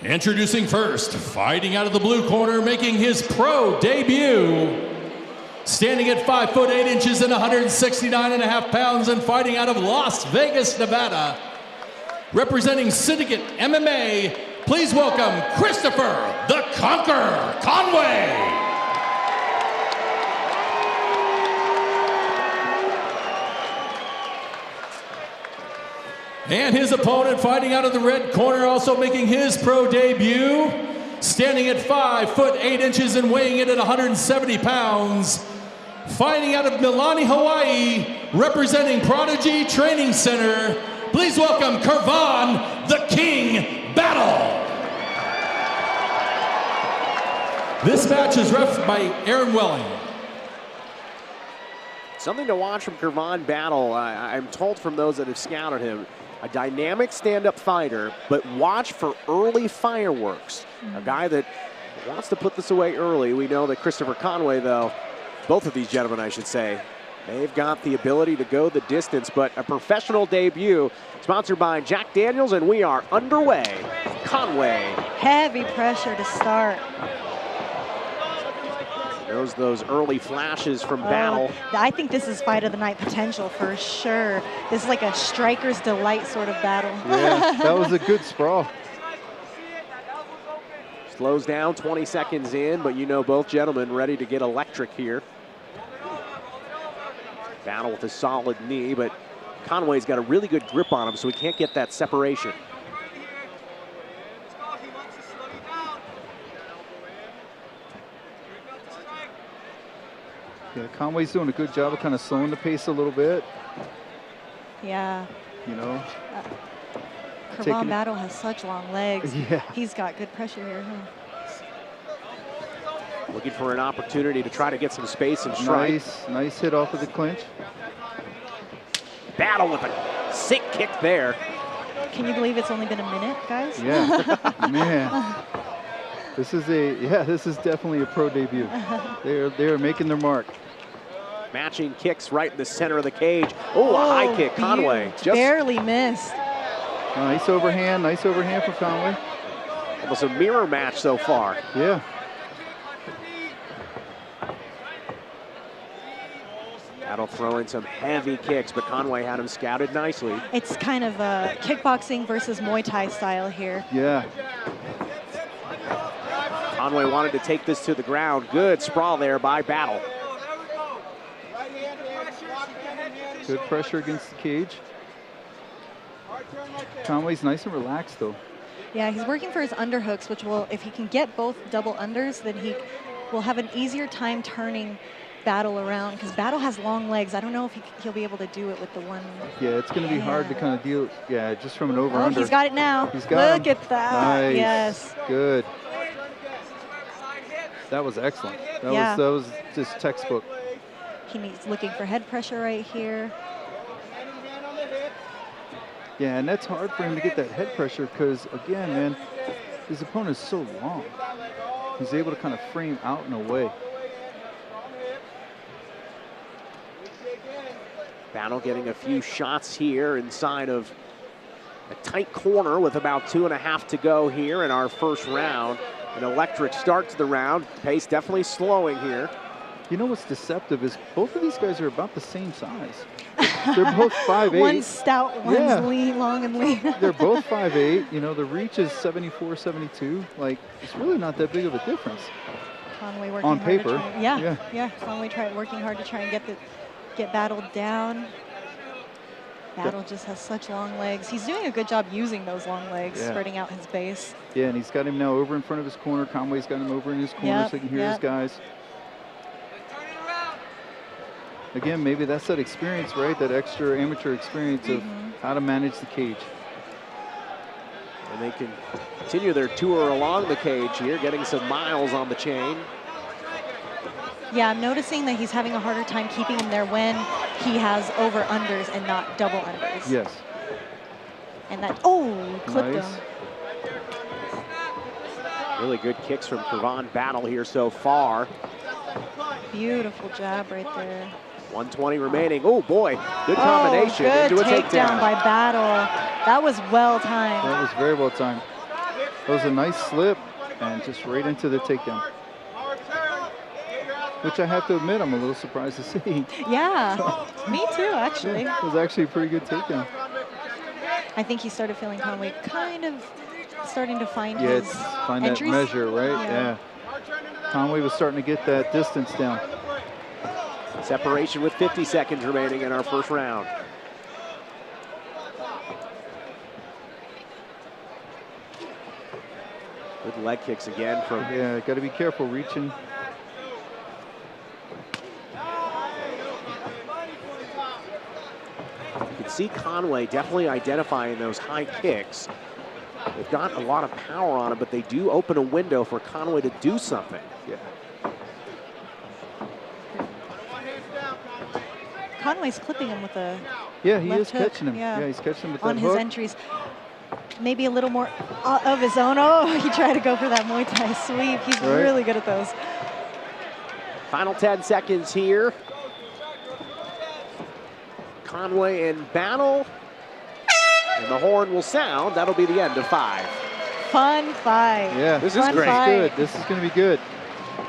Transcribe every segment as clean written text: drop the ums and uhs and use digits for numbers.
Introducing first, fighting out of the blue corner, making his pro debut. Standing at 5 foot 8 inches and 169.5 pounds and fighting out of Las Vegas, Nevada. Representing Syndicate MMA, please welcome Christopher the Conqueror Conway. And his opponent fighting out of the red corner, also making his pro debut, standing at 5 foot 8 inches and weighing in at 170 pounds, fighting out of Milani, Hawaii, representing Prodigy Training Center, please welcome Kurvon the King Battle. This match is reffed by Aaron Welling. Something to watch from Kurvon Battle. I'm told from those that have scouted him, a dynamic stand-up fighter, but watch for early fireworks. A guy that wants to put this away early. We know that Christopher Conway, though, both of these gentlemen, I should say, they've got the ability to go the distance, but a professional debut sponsored by Jack Daniels, and we are underway. Conway. Heavy pressure to start. Those early flashes from Battle. I think this is fight of the night potential for sure. This is like a striker's delight sort of battle. Yeah, that was a good sprawl. Slows down 20 seconds in, but you know both gentlemen ready to get electric here. Battle with a solid knee, but Conway's got a really good grip on him, so he can't get that separation. Yeah, Conway's doing a good job of kind of slowing the pace a little bit. Yeah. You know. Kurvon Battle has such long legs. Yeah. He's got good pressure here. Looking for an opportunity to try to get some space and strike. Nice hit off of the clinch. Battle with a sick kick there. Can you believe it's only been a minute, guys? Yeah, man. This is definitely a pro debut. They're making their mark. Matching kicks right in the center of the cage. Oh, a high kick, Conway. Just barely missed. Nice overhand for Conway. Almost a mirror match so far. Yeah. Battle throwing some heavy kicks, but Conway had him scouted nicely. It's kind of a kickboxing versus Muay Thai style here. Yeah. Conway wanted to take this to the ground. Good sprawl there by Battle. Good pressure against the cage. Conway's nice and relaxed, though. Yeah, he's working for his underhooks, which will, if he can get both double unders, then he will have an easier time turning Battle around, because Battle has long legs. I don't know if he'll be able to do it with the one. Yeah, it's going to be hard to kind of deal, just from an over-under. Oh, he's got it now. He's got Look at that. Nice. Yes. Good. That was excellent. That was just textbook. He's looking for head pressure right here. Yeah, and that's hard for him to get that head pressure because, again, man, his opponent is so long. He's able to kind of frame out and away. Battle getting a few shots here inside of a tight corner with about 2.5 to go here in our first round. An electric start to the round. Pace definitely slowing here. You know what's deceptive is both of these guys are about the same size. They're both 5'8". One's stout, one's lean, long and lean. They're both 5'8". You know, the reach is 74, 72. Like, it's really not that big of a difference. Conway working on hard paper. To try, Conway working hard to try and get Battle down. Battle just has such long legs. He's doing a good job using those long legs, spreading out his base. Yeah, and he's got him now over in front of his corner. Conway's got him over in his corner so he can hear his guys. Again, maybe that's that experience, right? That extra amateur experience of how to manage the cage. And they can continue their tour along the cage here, getting some miles on the chain. Yeah, I'm noticing that he's having a harder time keeping him there when he has over-unders and not double-unders. Yes. And that, clipped him. Really good kicks from Kurvon Battle here so far. Beautiful jab right there. 120 remaining. Oh boy, good combination good into a takedown takedown by Battle. That was well timed. That was very well timed. That was a nice slip and just right into the takedown. Which I have to admit, I'm a little surprised to see. Yeah, me too, actually. Yeah, it was actually a pretty good takedown. I think he started feeling Conway kind of starting to find Yeah, his find entries. that measure, right? Yeah. Conway was starting to get that distance down. Separation with 50 seconds remaining in our first round. Good leg kicks again from. Yeah, got to be careful reaching. You can see Conway definitely identifying those high kicks. They've got a lot of power on it, but they do open a window for Conway to do something. Yeah. Conway's clipping him with a Yeah, he left is hook. catching him. Yeah. Yeah, he's catching him with on that his hook. entries. Maybe a little more of his own. Oh, he tried to go for that Muay Thai sweep. He's Right. really good at those. Final 10 seconds here. Conway in battle. And the horn will sound. That'll be the end of 5. Fun fight. Yeah, This is Fun great. fight. good. This is going to be good.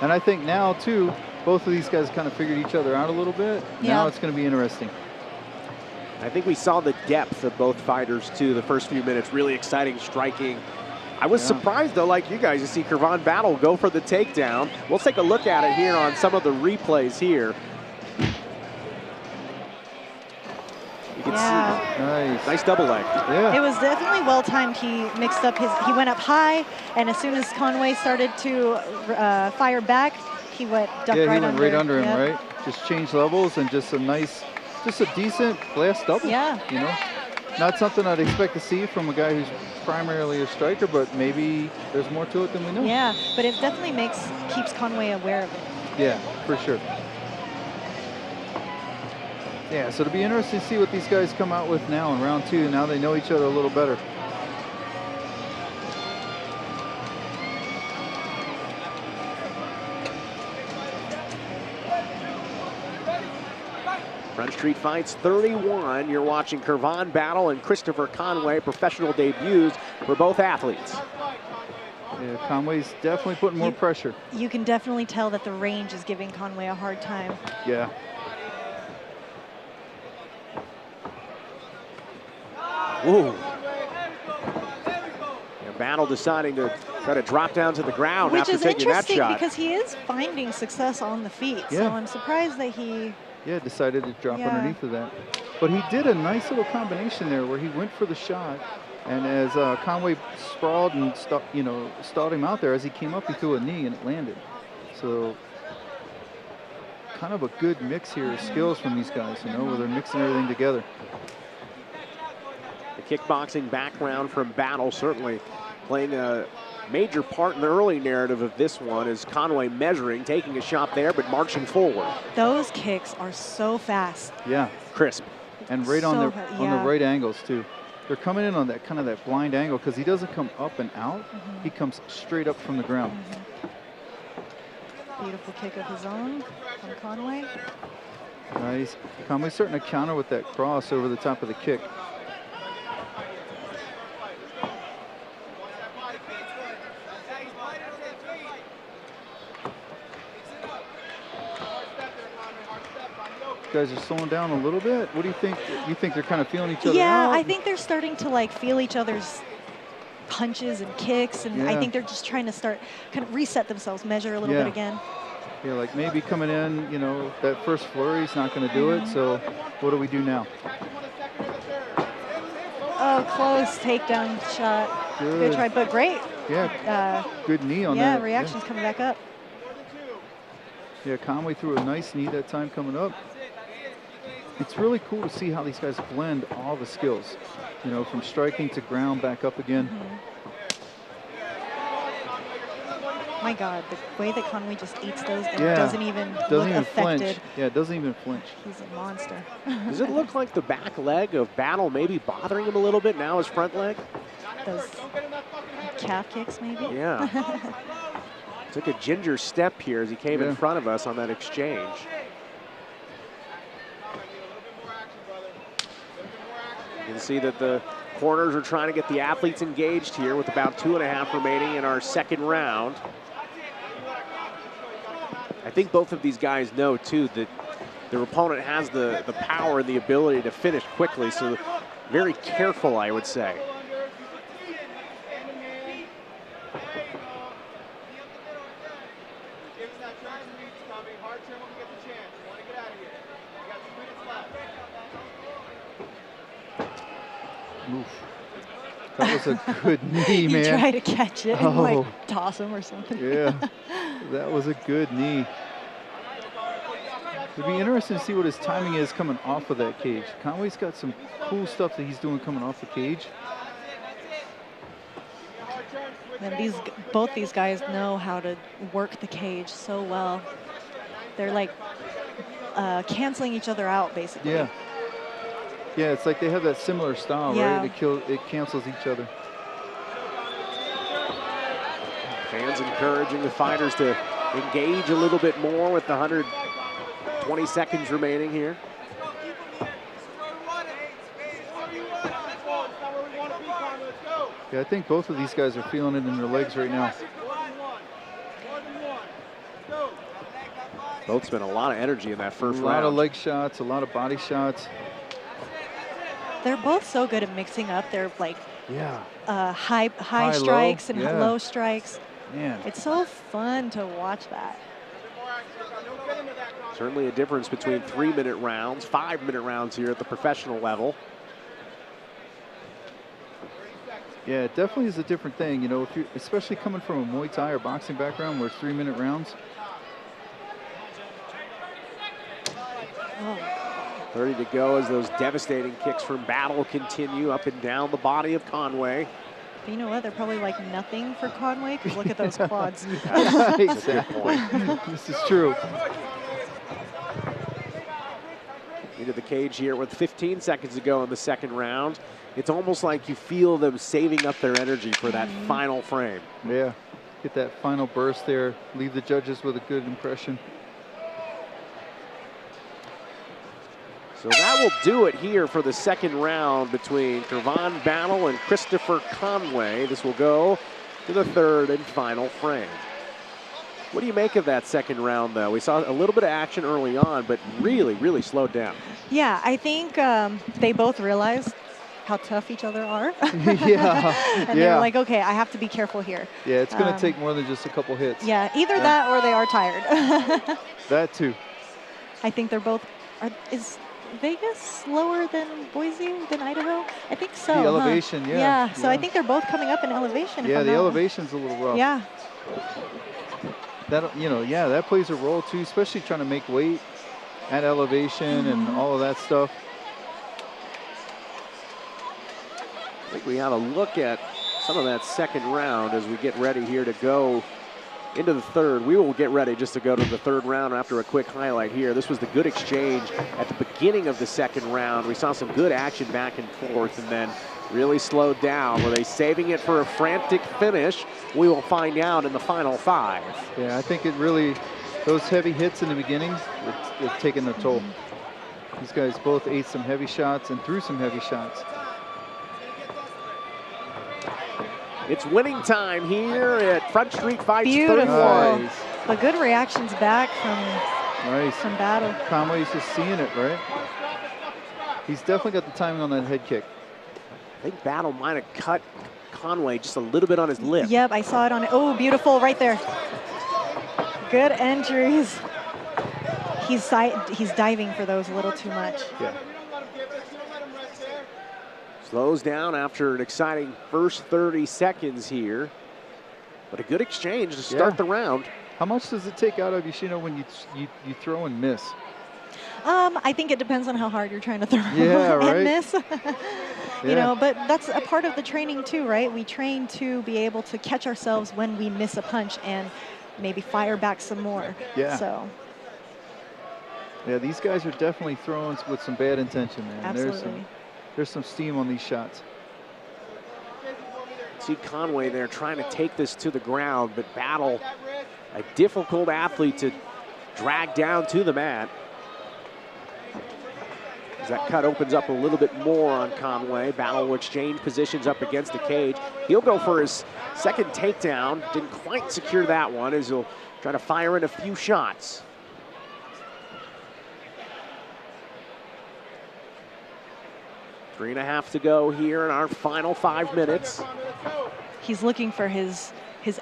And I think now, too, both of these guys kind of figured each other out a little bit. Yeah. Now it's going to be interesting. I think we saw the depth of both fighters, too, the first few minutes. Really exciting striking. I was surprised, though, like you guys, to see Kurvon Battle go for the takedown. We'll take a look at it here on some of the replays here. You can see, Nice. nice double leg. Yeah. It was definitely well timed. He mixed up he went up high, and as soon as Conway started to fire back, he went Yeah, right he went under. right under him, Yep. right? Just changed levels and just a nice, just a decent glass double. Yeah. You know, not something I'd expect to see from a guy who's primarily a striker, but maybe there's more to it than we know. Yeah, but it definitely keeps Conway aware of it. Yeah, for sure. Yeah, so it'll be interesting to see what these guys come out with now in round 2. Now they know each other a little better. Front Street Fights 31. You're watching Kurvon Battle and Christopher Conway, professional debuts for both athletes. Yeah, Conway's definitely putting more pressure. You can definitely tell that the range is giving Conway a hard time. Yeah. Ooh. Battle deciding to try to drop down to the ground Which after is taking that interesting shot. because he is finding success on the feet. So Yeah. I'm surprised that he. Yeah, decided to drop Yeah. underneath of that. But he did a nice little combination there where he went for the shot, and as Conway sprawled and stalled him out there, as he came up, he threw a knee and it landed. So kind of a good mix here of skills from these guys, where they're mixing everything together. The kickboxing background from Battle certainly playing a major part in the early narrative of this one, as Conway measuring, taking a shot there, but marching forward. Those kicks are so fast. Yeah, Crisp. and right on So the yeah. right angles too. They're coming in on that kind of that blind angle because he doesn't come up and out. He comes straight up from the ground. Beautiful kick of his own from Conway. Nice. Conway's starting to counter with that cross over the top of the kick. Guys are slowing down a little bit. What do you think? You think they're kind of feeling each other Yeah, out? I think they're starting to feel each other's punches and kicks, and I Yeah. think they're just trying to kind of reset themselves, measure a little Yeah. bit again. Yeah, like maybe coming in, that first flurry is not going to do it. So what do we do now? Oh, close takedown shot. Good try, but great. Yeah, good knee on that. Yeah, reaction's coming back up. Yeah, Conway threw a nice knee that time coming up. It's really cool to see how these guys blend all the skills, from striking to ground back up again. My God, the way that Conway just eats those and Yeah, doesn't even look doesn't even affected. flinch. Yeah, it doesn't even flinch. He's a monster. Does it look like the back leg of Battle maybe bothering him a little bit now, his front leg? Those calf kicks, maybe? Yeah. Took a ginger step here as he came in front of us on that exchange. You can see that the Corners are trying to get the athletes engaged here with about 2.5 remaining in our second round. I think both of these guys know, too, that their opponent has the power and the ability to finish quickly, so very careful, I would say. Oof. That was a good knee, man. You try to catch it and like toss him or something. Yeah, that was a good knee. It'd be interesting to see what his timing is coming off of that cage. Conway's got some cool stuff that he's doing coming off the cage. And both these guys know how to work the cage so well. They're like canceling each other out, basically. Yeah. Yeah, it's like they have that similar style, Yeah. right? It cancels each other. Fans encouraging the fighters to engage a little bit more with the 120 seconds remaining here. Yeah, I think both of these guys are feeling it in their legs right now. Both spent a lot of energy in that first round. A lot of leg shots, a lot of body shots. They're both so good at mixing up their like high strikes and low strikes. Man. It's so fun to watch that. Certainly a difference between 3-minute rounds, 5-minute rounds here at the professional level. Yeah, it definitely is a different thing. You know, if you, especially coming from a Muay Thai or boxing background where it's 3-minute rounds. 30 to go as those devastating kicks from Battle continue up and down the body of Conway. But you know what? They're probably like nothing for Conway because look at those quads. That's a good point. This is true. Into the cage here with 15 seconds to go in the second round. It's almost like you feel them saving up their energy for that final frame. Yeah, get that final burst there. Leave the judges with a good impression. So that will do it here for the second round between Kurvon Battle and Christopher Conway. This will go to the third and final frame. What do you make of that second round, though? We saw a little bit of action early on, but really, really slowed down. Yeah, I think they both realized how tough each other are. Yeah. And they were like, okay, I have to be careful here. Yeah, it's going to take more than just a couple hits. Yeah, either that or they are tired. That too. I think they're both. Is Vegas slower than Boise, than Idaho? I think so. The elevation, yeah. Yeah, so I think they're both coming up in elevation. Yeah, the elevation's a little rough. Yeah. That, you know, yeah, that plays a role too, especially trying to make weight at elevation and all of that stuff. I think we have a look at some of that second round as we get ready here to go into the third. We will get ready just to go to the third round after a quick highlight here. This was the good exchange at the beginning of the second round. We saw some good action back and forth and then really slowed down. Were they saving it for a frantic finish? We will find out in the final 5. Yeah, I think it really, those heavy hits in the beginning, it's taken a toll. These guys both ate some heavy shots and threw some heavy shots. It's winning time here at Front Street Fights. Beautiful. 31. Nice. But good reactions back from Battle. Conway's just seeing it, right? He's definitely got the timing on that head kick. I think Battle might have cut Conway just a little bit on his lip. Yep, I saw it on it. Oh, beautiful, right there. Good entries. He's diving for those a little too much. Yeah. Slows down after an exciting first 30 seconds here. But a good exchange to start the round. How much does it take out of Yoshino when you throw and miss? I think it depends on how hard you're trying to throw right? and miss. You know, but that's a part of the training too, right? We train to be able to catch ourselves when we miss a punch and maybe fire back some more. Yeah. So. Yeah, these guys are definitely throwing with some bad intention, man. Absolutely. There's some steam on these shots. See Conway there trying to take this to the ground, but Battle, a difficult athlete to drag down to the mat. As that cut opens up a little bit more on Conway. Battle will exchange positions up against the cage. He'll go for his second takedown. Didn't quite secure that one as he'll try to fire in a few shots. Three and a half to go here in our final 5 minutes. He's looking for his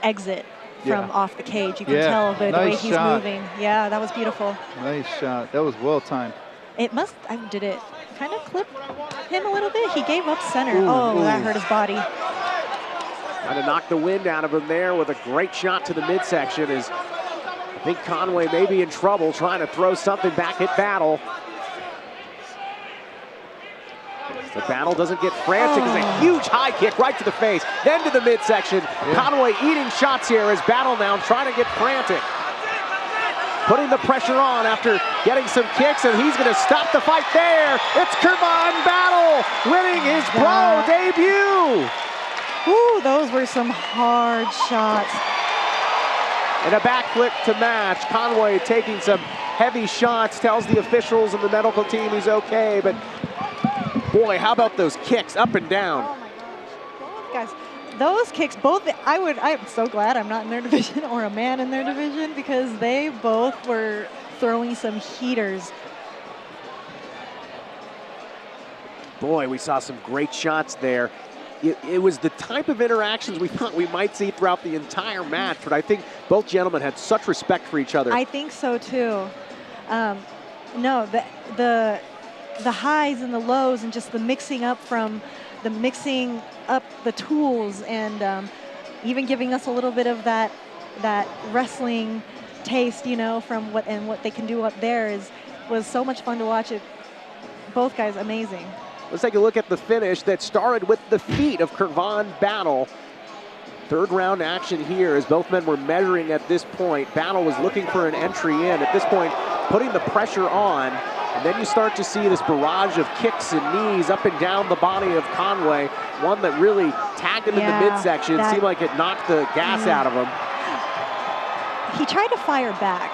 exit from off the cage. You can tell the way he's moving. Yeah, that was beautiful. Nice shot. That was well timed. It must, did it kind of clip him a little bit? He gave up center. That hurt his body. Trying to knock the wind out of him there with a great shot to the midsection. As I think Conway may be in trouble trying to throw something back at Battle. The Battle doesn't get frantic. It's a huge high kick right to the face, then to the midsection. Conway eating shots here as Battle now trying to get frantic. Putting the pressure on after getting some kicks, and he's going to stop the fight there. It's Kurvon Battle winning his pro debut. Ooh, those were some hard shots. And a backflip to match. Conway taking some heavy shots, tells the officials and the medical team he's okay, but boy, how about those kicks up and down? Oh my gosh. Guys, those kicks, I'm so glad I'm not in their division or a man in their division, because they both were throwing some heaters. Boy, we saw some great shots there. It was the type of interactions we thought we might see throughout the entire match, but I think both gentlemen had such respect for each other. I think so too. No, the highs and the lows and just the mixing up the tools, and even giving us a little bit of that wrestling taste, you know, from what they can do up there was so much fun to watch. It. Both guys amazing. Let's take a look at the finish that started with the feet of Kurvon Battle. Third round action here as both men were measuring at this point. Battle was looking for an entry in. At this point, putting the pressure on. And then you start to see this barrage of kicks and knees up and down the body of Conway. One that really tagged him in the midsection. Seemed like it knocked the gas out of him. He tried to fire back.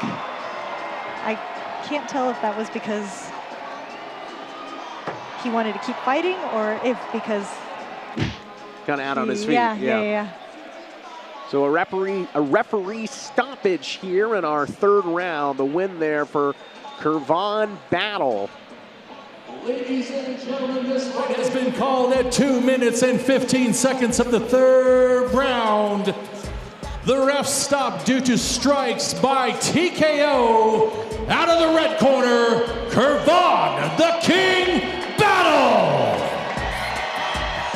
I can't tell if that was because he wanted to keep fighting or if because kind of out on his feet. Yeah. So a referee stoppage here in our third round. The win there for Kurvon Battle. Ladies and gentlemen, this fight has been called at 2 minutes and 15 seconds of the third round. The ref stopped due to strikes by TKO. Out of the red corner, Kurvon, the King